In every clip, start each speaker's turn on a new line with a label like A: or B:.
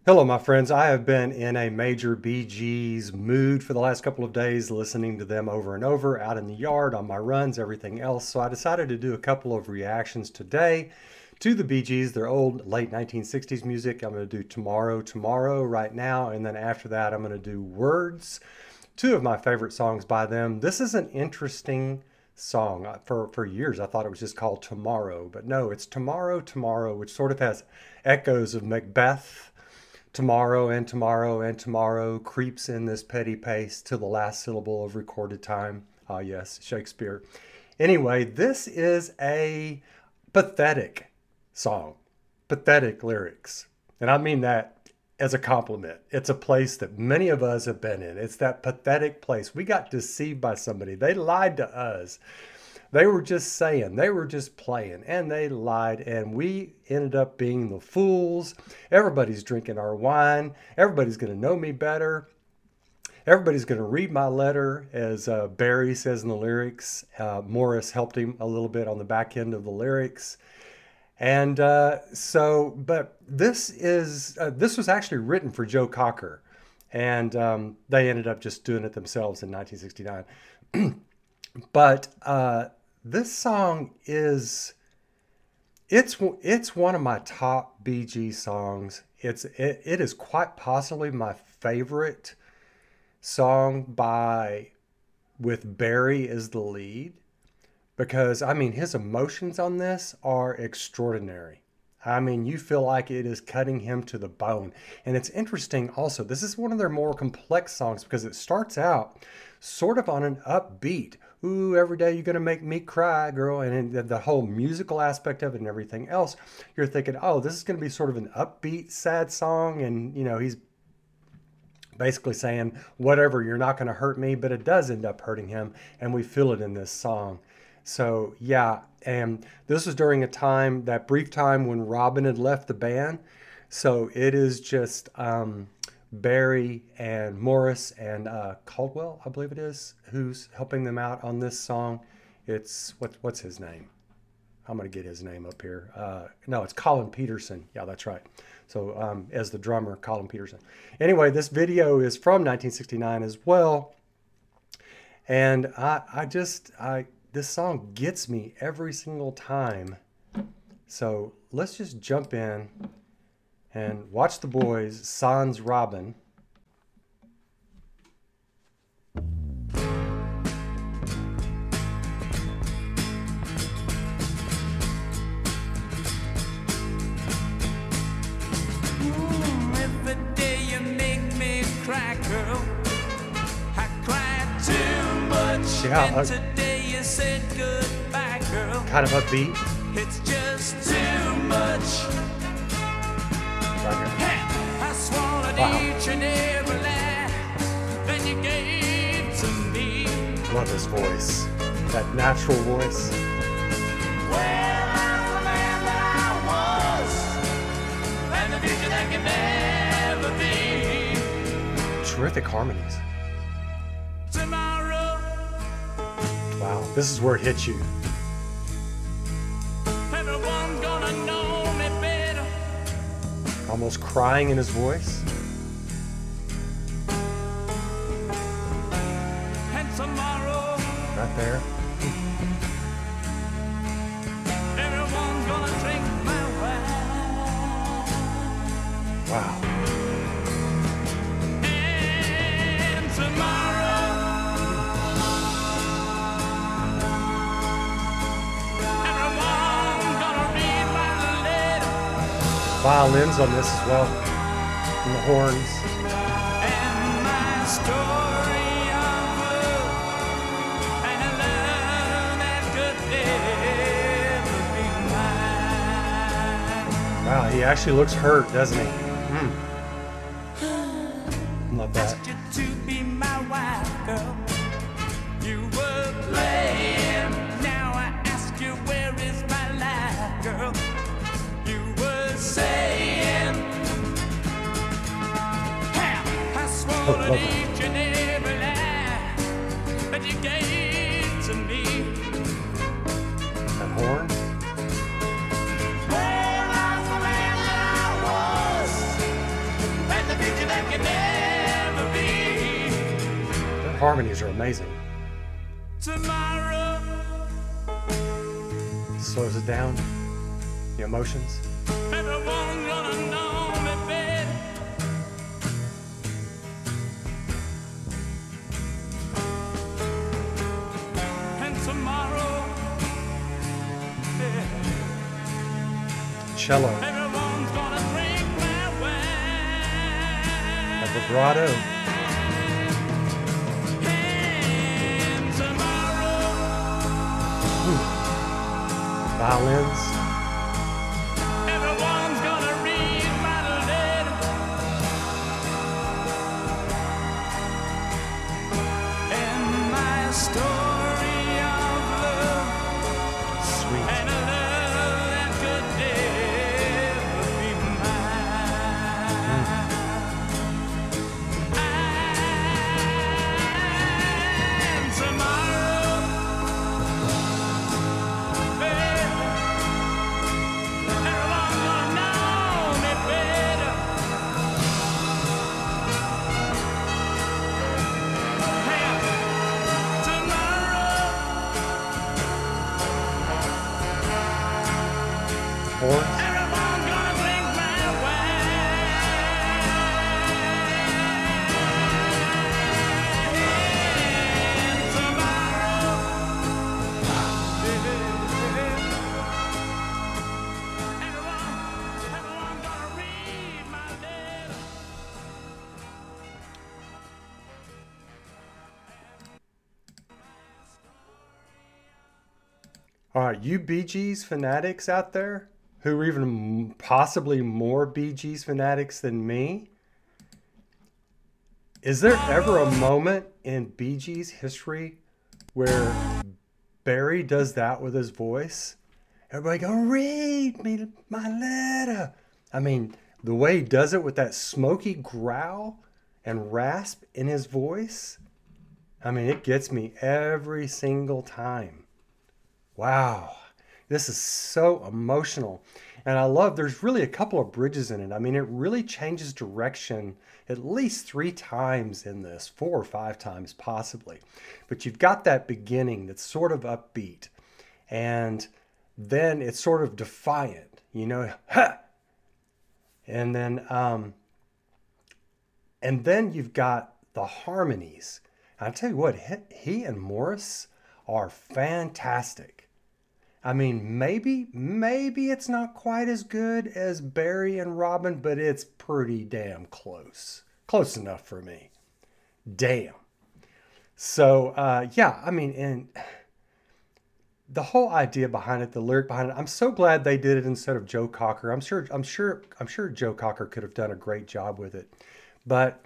A: Hello, my friends. I have been in a major Bee Gees mood for the last couple of days, listening to them over and over out in the yard, on my runs, everything else. So I decided to do a couple of reactions today to the Bee Gees, their old late 1960s music. I'm going to do Tomorrow, Tomorrow right now. And then after that, I'm going to do Words, two of my favorite songs by them. This is an interesting song. For years, I thought it was just called Tomorrow, but no, it's Tomorrow, Tomorrow, which sort of has echoes of Macbeth. Tomorrow and tomorrow and tomorrow creeps in this petty pace till the last syllable of recorded time. Ah, yes, Shakespeare. Anyway, this is a pathetic song, pathetic lyrics. And I mean that as a compliment. It's a place that many of us have been in. It's that pathetic place. We got deceived by somebody. They lied to us. They were just saying, they were just playing, and they lied, and we ended up being the fools. Everybody's drinking our wine. Everybody's going to know me better. Everybody's going to read my letter, as Barry says in the lyrics. Maurice helped him a little bit on the back end of the lyrics. And but this was actually written for Joe Cocker, and they ended up just doing it themselves in 1969. But this song it's one of my top Bee Gees songs. It is quite possibly my favorite song with Barry as the lead, because I mean his emotions on this are extraordinary. I mean, you feel like it is cutting him to the bone. And it's interesting also, this is one of their more complex songs because it starts out sort of on an upbeat. Ooh, every day you're going to make me cry, girl. And the whole musical aspect of it and everything else, you're thinking, oh, this is going to be sort of an upbeat, sad song. And, you know, he's basically saying, whatever, you're not going to hurt me. But it does end up hurting him. And we feel it in this song. So, yeah, and this was during a time, that brief time when Robin had left the band. So it is just Barry and Maurice and Caldwell, I believe it is, who's helping them out on this song. It's, what's his name? I'm going to get his name up here. No, it's Colin Peterson. Yeah, that's right. So as the drummer, Colin Peterson. Anyway, this video is from 1969 as well. And this song gets me every single time. So let's just jump in and watch the boys sans Robin.
B: Every day you make me cry, girl. I cried too much.
A: Yeah,
B: Today you said goodbye, girl.
A: kind of upbeat.
B: It's just too much.
A: Right here.
B: I swallowed each and every lie that you gave to me.
A: Love his voice, that natural voice.
B: Well, I'm the man that I was, and the future that can never be.
A: Terrific harmonies.
B: Tomorrow,
A: Wow, this is where it hits you.
B: everyone's gonna know me better.
A: Almost crying in his voice.
B: And tomorrow,
A: Right there.
B: everyone's gonna drink my wine.
A: Wow.
B: And tomorrow, everyone's gonna read my letter.
A: Violins on this as well. And the horns.
B: And my story of love, and a love that could never be mine.
A: Wow, he actually looks hurt, doesn't he? Love that.
B: Asked you to be my wife, girl. You were playing. Now I ask you, where is my life, girl? You were saying, I swallowed
A: Love that.
B: each and every lie that you gave to me.
A: That horn.
B: Well, I'm the man that I was.
A: harmonies are amazing.
B: Tomorrow,
A: Slows it down. The emotions.
B: everyone's gonna know me better. And tomorrow, yeah,
A: Cello.
B: everyone's gonna drink my wine.
A: A vibrato.
B: And tomorrow,
A: Violins.
B: everyone's gonna read my letter. And my story of love.
A: Sweet.
B: And a love that could never be mine. And tomorrow, baby, everyone's gonna know me better. Hey, tomorrow,
A: Horns.
B: everyone's gonna drink my wine. Tomorrow, everyone's gonna read my letter.
A: All right, you Bee Gees fanatics out there who are even possibly more Bee Gees fanatics than me, is there ever a moment in Bee Gees history where Barry does that with his voice? Everybody go, read me my letter. I mean, the way he does it with that smoky growl and rasp in his voice, I mean, it gets me every single time. Wow, this is so emotional. And I love, there's really a couple of bridges in it. I mean, it really changes direction at least 3 times in this, 4 or 5 times possibly. But you've got that beginning that's sort of upbeat. And then it's sort of defiant, you know, ha! And then you've got the harmonies. And I tell you what, he and Maurice are fantastic. I mean, maybe it's not quite as good as Barry and Robin, but it's pretty damn close. Close enough for me. Damn. So, yeah, I mean, and the whole idea behind it, the lyric behind it, I'm so glad they did it instead of Joe Cocker. I'm sure Joe Cocker could have done a great job with it. But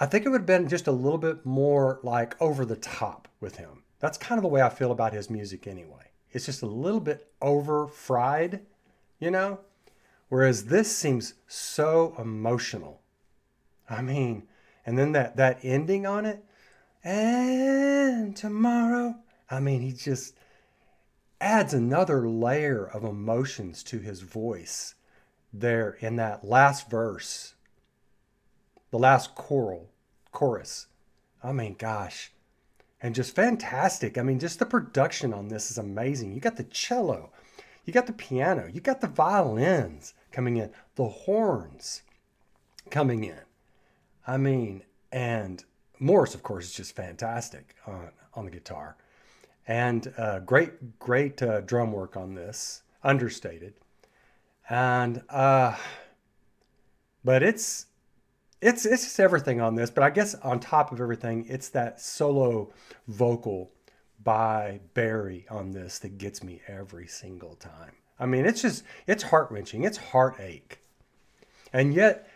A: I think it would have been just a little bit more like over the top with him. That's kind of the way I feel about his music anyway. It's just a little bit over fried, you know? Whereas this seems so emotional. I mean, and then that ending on it, and tomorrow, I mean, he just adds another layer of emotions to his voice there in that last verse, the last chorus. I mean, gosh. And just fantastic. I mean, just the production on this is amazing. You got the cello, you got the piano, you got the violins coming in, the horns coming in. I mean, and Maurice, of course, is just fantastic on the guitar. And great drum work on this, understated. And, but it's just everything on this, but I guess on top of everything, it's that solo vocal by Barry on this that gets me every single time. I mean, it's heart-wrenching, it's heartache. And yet,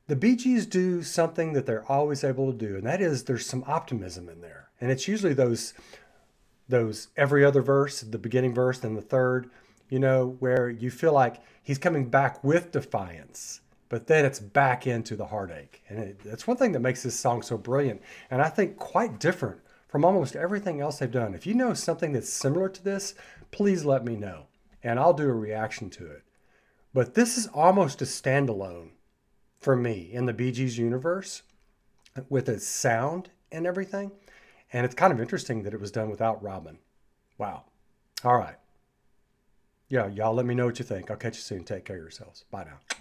A: the Bee Gees do something that they're always able to do, and that is there's some optimism in there. And it's usually those every other verse, the beginning verse, then the third, you know, where you feel like he's coming back with defiance. But then it's back into the heartache. And that's one thing that makes this song so brilliant. And I think quite different from almost everything else they've done. If you know something that's similar to this, please let me know. And I'll do a reaction to it. But this is almost a standalone for me in the Bee Gees universe with its sound and everything. And it's kind of interesting that it was done without Robin. Wow. All right. Yeah, y'all let me know what you think. I'll catch you soon. Take care of yourselves. Bye now.